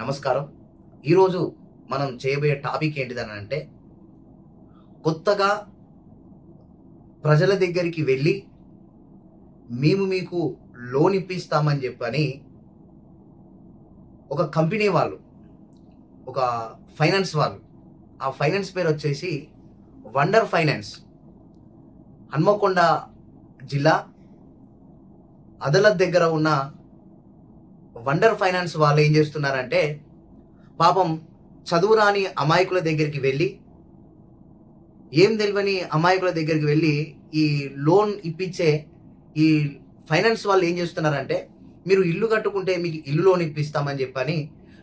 నమస్కారం. ఈరోజు మనం చేయబోయే టాపిక్ ఏంటిదని అంటే, కొత్తగా ప్రజల దగ్గరికి వెళ్ళి, మేము మీకు లోన్ ఇప్పిస్తామని చెప్పని ఒక కంపెనీ వాళ్ళు, ఒక ఫైనాన్స్ వాళ్ళు, ఆ ఫైనాన్స్ పేరొచ్చేసి వండర్ ఫైనాన్స్. హన్మకొండ జిల్లా అదాలత్ దగ్గర ఉన్న వండర్ ఫైనాన్స్ వాళ్ళు ఏం చేస్తున్నారంటే, పాపం చదువురాని అమాయకుల దగ్గరికి వెళ్ళి, ఏం తెలియని అమాయకుల దగ్గరికి వెళ్ళి ఈ లోన్ ఇప్పించే ఈ ఫైనాన్స్ వాళ్ళు ఏం చేస్తున్నారంటే, మీరు ఇల్లు కట్టుకుంటే మీకు ఇల్లు లోన్ ఇప్పిస్తామని చెప్పని,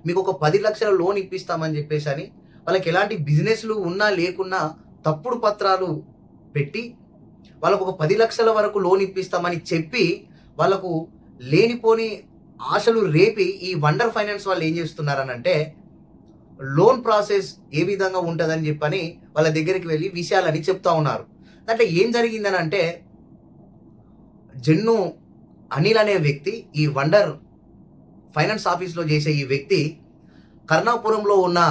మీకు ఒక 10 లక్షల లోన్ ఇప్పిస్తామని చెప్పేసి అని, వాళ్ళకి ఎలాంటి బిజినెస్లు ఉన్నా లేకున్నా తప్పుడు పత్రాలు పెట్టి, వాళ్ళకు ఒక 10 లక్షల వరకు లోన్ ఇప్పిస్తామని చెప్పి, వాళ్ళకు లేనిపోని ఆశలు రేపి ఈ వండర్ ఫైనాన్స్ వాళ్ళు ఏం చేస్తున్నారనంటే, లోన్ ప్రాసెస్ ఏ విధంగా ఉంటుందని చెప్పని వాళ్ళ దగ్గరికి వెళ్ళి విషయాలని చెప్తా ఉన్నారు. దాంట్లో ఏం జరిగిందని అంటే, జన్ను అనిల్ అనే వ్యక్తి, ఈ వండర్ ఫైనాన్స్ ఆఫీస్లో చేసే ఈ వ్యక్తి కర్ణాపురంలో ఉన్న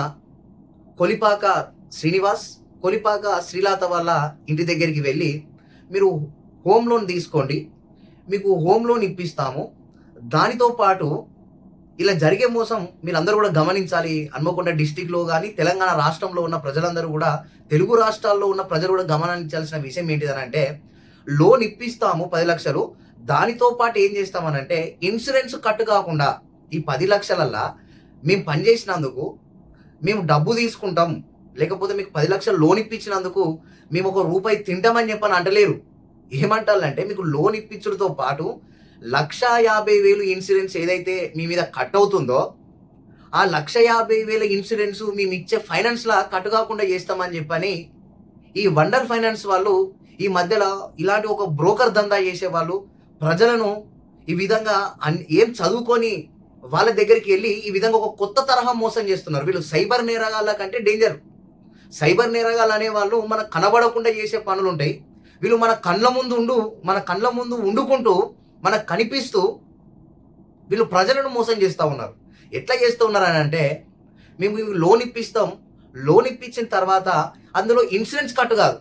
కొలిపాక శ్రీనివాస్, కొలిపాక శ్రీలత వాళ్ళ ఇంటి దగ్గరికి వెళ్ళి, మీరు హోమ్ లోన్ తీసుకోండి, మీకు హోమ్ లోన్ ఇప్పిస్తాము, దానితో పాటు ఇలా జరిగే మోసం మీరందరూ కూడా గమనించాలి. హన్మకొండ డిస్టిక్లో కానీ తెలంగాణ రాష్ట్రంలో ఉన్న ప్రజలందరూ కూడా, తెలుగు రాష్ట్రాల్లో ఉన్న ప్రజలు కూడా గమనించాల్సిన విషయం ఏంటిదనంటే, లోన్ ఇప్పిస్తాము 10 లక్షలు, దానితో పాటు ఏం చేస్తామనంటే ఇన్సూరెన్స్ కట్టు కాకుండా ఈ 10 లక్షలల్లా మేము పనిచేసినందుకు మేము డబ్బు తీసుకుంటాం, లేకపోతే మీకు 10 లక్షలు లోన్ ఇప్పించినందుకు మేము ఒక రూపాయి తింటామని చెప్పని అంటలేరు. ఏమంటారంటే, మీకు లోన్ ఇప్పించడంతో పాటు 1,50,000 ఇన్సూరెన్స్ ఏదైతే మీ మీద కట్ అవుతుందో, ఆ 1,50,000 ఇన్సూరెన్స్ మేము ఇచ్చే ఫైనాన్స్లా కట్ కాకుండా చేస్తామని చెప్పని ఈ వండర్ ఫైనాన్స్ వాళ్ళు ఈ మధ్యలో ఇలాంటి ఒక బ్రోకర్ దందా చేసేవాళ్ళు ప్రజలను ఈ విధంగా ఏం చదువుకొని వాళ్ళ దగ్గరికి వెళ్ళి ఈ విధంగా ఒక కొత్త తరహా మోసం చేస్తున్నారు. వీళ్ళు సైబర్ నేరగాళ్ళ కంటే డేంజర్. సైబర్ నేరగాళ్ళు అనేవాళ్ళు మనకు కనబడకుండా చేసే పనులు ఉంటాయి. వీళ్ళు మన కళ్ళ ముందు ఉండుకుంటూ మనకు కనిపిస్తూ వీళ్ళు ప్రజలను మోసం చేస్తూ ఉన్నారు. ఎట్లా చేస్తూ ఉన్నారు అని అంటే, మేము లోన్ ఇప్పిస్తాం, లోన్ ఇప్పించిన తర్వాత అందులో ఇన్సూరెన్స్ కట్ కాదు.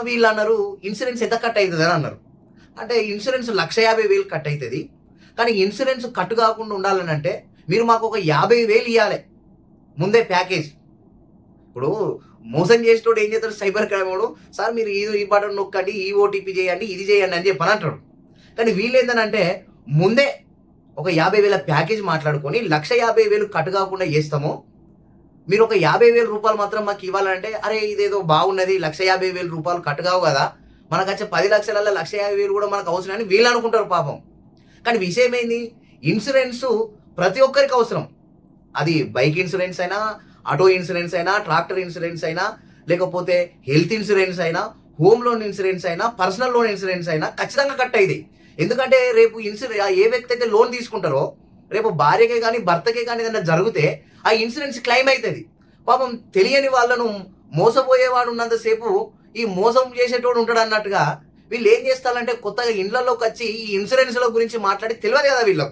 వీళ్ళు అన్నారు ఇన్సూరెన్స్ ఎంత కట్ అవుతుంది అని అన్నారు. అంటే ఇన్సూరెన్స్ 1,50,000 కట్ అవుతుంది, కానీ ఇన్సూరెన్స్ కట్ కాకుండా ఉండాలని అంటే మీరు మాకు ఒక 50,000 ఇవ్వాలి ముందే ప్యాకేజ్. ఇప్పుడు మోసం చేసేటోడు ఏం చేస్తాడు, సైబర్ క్రైమ్ వాడు, సార్ మీరు ఈ బటన్ నొక్కండి, ఈ ఓటీపీ చేయండి, ఇది చేయండి అని చెప్పని అంటాడు. కానీ వీళ్ళు ఏంటంటే, ముందే ఒక 50,000 ప్యాకేజ్ మాట్లాడుకొని 1,50,000 కట్ కాకుండా చేస్తాము, మీరు ఒక 50,000 రూపాయలు మాత్రం మాకు ఇవ్వాలంటే, అరే ఇదేదో బాగున్నది, 1,50,000 రూపాయలు కట్ కావు కదా, మనకు వచ్చే 10 లక్షలలో 1,50,000 కూడా మనకు అవసరం అని వీళ్ళు అనుకుంటారు పాపం. కానీ విషయం ఏంది, ఇన్సూరెన్స్ ప్రతి ఒక్కరికి అవసరం. అది బైక్ ఇన్సూరెన్స్ అయినా, ఆటో ఇన్సూరెన్స్ అయినా, ట్రాక్టర్ ఇన్సూరెన్స్ అయినా, లేకపోతే హెల్త్ ఇన్సూరెన్స్ అయినా, హోమ్ లోన్ ఇన్సూరెన్స్ అయినా, పర్సనల్ లోన్ ఇన్సూరెన్స్ అయినా ఖచ్చితంగా కట్ అయ్యింది. ఎందుకంటే రేపు ఏ వ్యక్తి అయితే లోన్ తీసుకుంటారో, రేపు భార్యకే కానీ భర్తకే కానీ ఏదైనా జరిగితే ఆ ఇన్సూరెన్స్ క్లెయిమ్ అవుతుంది. పాపం తెలియని వాళ్ళను మోసపోయేవాడు ఉన్నంతసేపు ఈ మోసం చేసేటోడు ఉంటాడు అన్నట్టుగా వీళ్ళు ఏం చేస్తారంటే, కొత్తగా ఇండ్లలోకి వచ్చి ఈ ఇన్సూరెన్స్ల గురించి మాట్లాడి తెలియదు కదా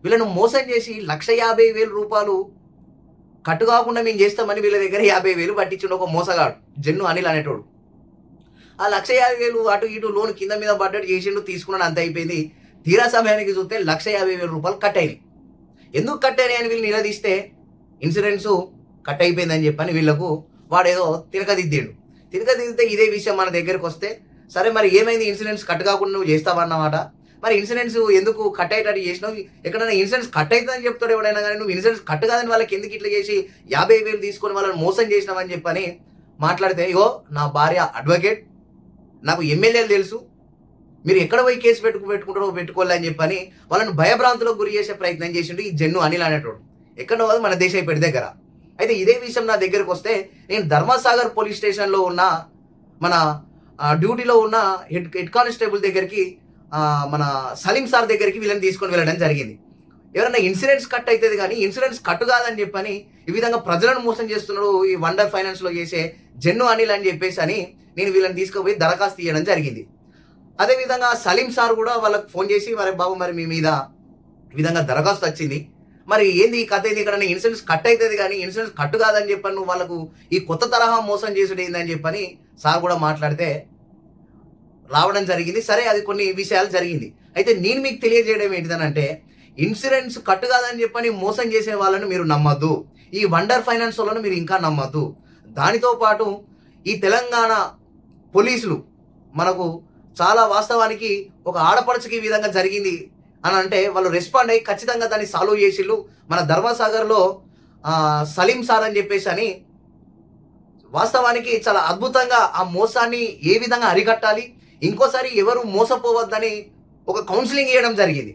వీళ్ళను మోసం చేసి 1,50,000 రూపాయలు కట్టు కాకుండా మేము చేస్తామని వీళ్ళ దగ్గర 50,000 పట్టించుండు ఒక మోసగాడు జన్ను అనిల్ అనేటోడు. ఆ 1,50,000 అటు ఇటు లోన్ కింద మీద పడ్డట్టు చేసిండు, తీసుకున్నాడు, అంత అయిపోయింది. తీరా సమయానికి చూస్తే 1,50,000 రూపాయలు కట్ అయినాయి. ఎందుకు కట్ అయినాయి అని వీళ్ళు నిలదీస్తే, ఇన్సూరెన్స్ కట్ అయిపోయిందని చెప్పని వీళ్ళకు వాడేదో తిరగదిద్దితే ఇదే విషయం మన దగ్గరకు వస్తే, సరే మరి ఏమైంది, ఇన్సూరెన్స్ కట్ కాకుండా నువ్వు చేస్తావన్నమాట, మరి ఇన్సూరెన్స్ ఎందుకు కట్ అయ్యేటట్టు చేసినావు, ఎక్కడైనా ఇన్సూరెన్స్ కట్ అవుతుందని చెప్తాడు ఎవడైనా కానీ, నువ్వు ఇన్సూరెన్స్ కట్ కాదని వాళ్ళకి ఎందుకు ఇట్లా చేసి 50,000 తీసుకొని వాళ్ళని మోసం చేసినావని చెప్పని మాట్లాడితే, ఇగో నా భార్య అడ్వకేట్, నాకు ఎమ్మెల్యేలు తెలుసు, మీరు ఎక్కడ పోయి కేసు పెట్టుకుంటారో పెట్టుకోవాలని చెప్పని వాళ్ళని భయభ్రాంతులకు గురి చేసే ప్రయత్నం చేసిండు ఈ జన్ను అనిల్ అనేటోడు. ఎక్కడో కాదు, మన దేశైపేట దగ్గర. అయితే ఇదే విషయం నా దగ్గరకు వస్తే, నేను ధర్మసాగర్ పోలీస్ స్టేషన్లో ఉన్న మన డ్యూటీలో ఉన్న హెడ్ కానిస్టేబుల్ దగ్గరికి, మన సలీం సార్ దగ్గరికి వీళ్ళని తీసుకొని వెళ్ళడం జరిగింది. ఎవరైనా ఇన్సూరెన్స్ కట్ అవుతుంది కానీ ఇన్సూరెన్స్ కట్ కాదని చెప్పని ఈ విధంగా ప్రజలను మోసం చేస్తున్నాడు ఈ వండర్ ఫైనాన్స్లో చేసే జన్ను అనిల్ అని చెప్పేసి అని నేను వీళ్ళని తీసుకుపోయి దరఖాస్తు తీయడం జరిగింది. అదేవిధంగా సలీం సార్ కూడా వాళ్ళకి ఫోన్ చేసి, మరి బాబు మరి మీ మీద ఈ విధంగా దరఖాస్తు వచ్చింది, మరి ఏంది ఈ కథ, ఏంది ఇక్కడ ఇన్సూరెన్స్ కట్ అవుతుంది కానీ ఇన్సూరెన్స్ కట్టు కాదని చెప్పని నువ్వు వాళ్ళకు ఈ కొత్త తరహా మోసం చేసుడు ఏందని చెప్పని సార్ కూడా మాట్లాడితే రావడం జరిగింది. సరే, అది కొన్ని విషయాలు జరిగింది. అయితే నేను మీకు తెలియజేయడం ఏంటిదనంటే, ఇన్సూరెన్స్ కట్టు కాదని చెప్పని మోసం చేసే వాళ్ళని మీరు నమ్మద్దు. ఈ వండర్ ఫైనాన్స్ వాళ్ళను మీరు ఇంకా నమ్మద్దు. దానితో పాటు ఈ తెలంగాణ పోలీసులు మనకు చాలా వాస్తవానికి ఒక ఆడపడుచుకి ఈ విధంగా జరిగింది అని అంటే వాళ్ళు రెస్పాండ్ అయ్యి ఖచ్చితంగా దాన్ని సాల్వ్ చేసిళ్ళు. మన ధర్మసాగర్లో సలీం సార్ అని చెప్పేసి అని వాస్తవానికి చాలా అద్భుతంగా ఆ మోసాన్ని ఏ విధంగా అరికట్టాలి, ఇంకోసారి ఎవరు మోసపోవద్దని ఒక కౌన్సిలింగ్ ఇవ్వడం జరిగింది.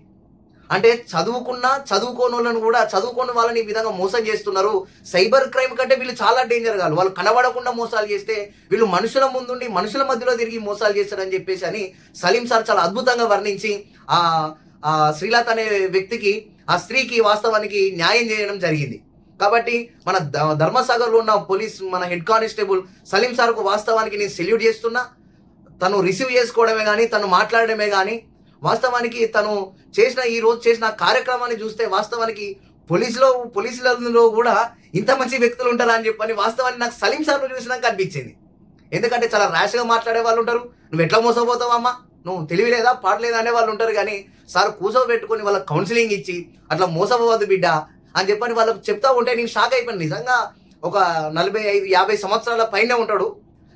అంటే చదువుకోని కూడా చదువుకోని వాళ్ళని ఈ విధంగా మోసం చేస్తున్నారు. సైబర్ క్రైమ్ కంటే వీళ్ళు చాలా డేంజర్ కాదు. వాళ్ళు కనబడకుండా మోసాలు చేస్తే వీళ్ళు మనుషుల ముందుండి మనుషుల మధ్యలో తిరిగి మోసాలు చేస్తారని చెప్పేసి అని సలీం సార్ చాలా అద్భుతంగా వర్ణించి ఆ శ్రీలత అనే వ్యక్తికి, ఆ స్త్రీకి వాస్తవానికి న్యాయం చేయడం జరిగింది. కాబట్టి మన ధర్మసాగర్లో ఉన్న పోలీస్ మన హెడ్ కానిస్టేబుల్ సలీం సార్కు వాస్తవానికి నేను సెల్యూట్ చేస్తున్నా. తను రిసీవ్ చేసుకోవడమే కానీ, తను మాట్లాడడమే కానీ, వాస్తవానికి తను ఈ రోజు చేసిన కార్యక్రమాన్ని చూస్తే వాస్తవానికి పోలీసులలో కూడా ఇంత మంచి వ్యక్తులు ఉంటారా అని చెప్పని వాస్తవానికి నాకు సలీం సార్ను చూసినాక అనిపించింది. ఎందుకంటే చాలా ర్యాష్గా మాట్లాడే వాళ్ళు ఉంటారు. నువ్వు ఎట్లా మోసపోతావమ్మా, నువ్వు తెలివిలేదా పాడలేదా అనే వాళ్ళు ఉంటారు. కానీ సార్ కూర్చోబెట్టుకొని వాళ్ళకి కౌన్సిలింగ్ ఇచ్చి అట్లా మోసపోవద్దు బిడ్డ అని చెప్పని వాళ్ళకి చెప్తా ఉంటే నేను షాక్ అయిపోయాను. నిజంగా ఒక 45-50 సంవత్సరాల పైన ఉంటాడు,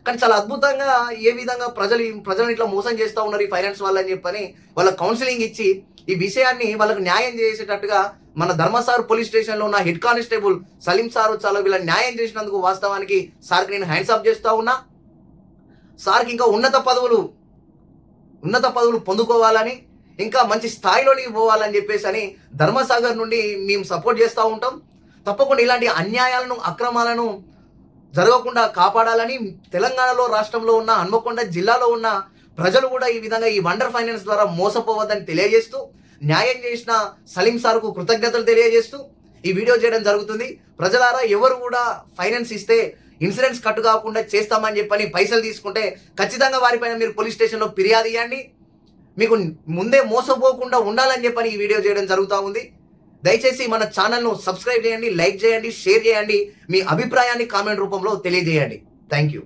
కానీ చాలా అద్భుతంగా ఏ విధంగా ప్రజలను ఇట్లా మోసం చేస్తూ ఉన్నారు ఈ ఫైనాన్స్ వాళ్ళు అని చెప్పని వాళ్ళకి కౌన్సిలింగ్ ఇచ్చి ఈ విషయాన్ని వాళ్ళకు న్యాయం చేసేటట్టుగా మన ధర్మసార్ పోలీస్ స్టేషన్లో ఉన్న హెడ్ కానిస్టేబుల్ సలీం సార్ చాలా వీళ్ళ న్యాయం చేసినందుకు వాస్తవానికి సార్కి నేను హ్యాండ్స్ అప్ చేస్తూ ఉన్నా. సార్కి ఇంకా ఉన్నత పదవులు పొందుకోవాలని, ఇంకా మంచి స్థాయిలోనికి పోవాలని చెప్పేసి అని ధర్మసాగర్ నుండి మేము సపోర్ట్ చేస్తూ ఉంటాం. తప్పకుండా ఇలాంటి అన్యాయాలను, అక్రమాలను జరగకుండా కాపాడాలని తెలంగాణలో, రాష్ట్రంలో ఉన్న హన్మకొండ జిల్లాలో ఉన్న ప్రజలు కూడా ఈ విధంగా ఈ వండర్ ఫైనాన్స్ ద్వారా మోసపోవద్దని తెలియజేస్తూ, న్యాయం చేసిన సలీం సార్కు కృతజ్ఞతలు తెలియజేస్తూ ఈ వీడియో చేయడం జరుగుతుంది. ప్రజలారా, ఎవరు కూడా ఫైనాన్స్ ఇస్తే ఇన్సూరెన్స్ కట్టు కాకుండా చేస్తామని చెప్పని పైసలు తీసుకుంటే ఖచ్చితంగా వారిపైన మీరు పోలీస్ స్టేషన్లో ఫిర్యాదు ఇవ్వండి. మీకు ముందే మోసపోకుండా ఉండాలని చెప్పని ఈ వీడియో చేయడం జరుగుతూ ఉంది. దయచేసి మన ఛానల్ను సబ్స్క్రైబ్ చేయండి, లైక్ చేయండి, షేర్ చేయండి, మీ అభిప్రాయాన్ని కామెంట్ రూపంలో తెలియజేయండి. Thank you.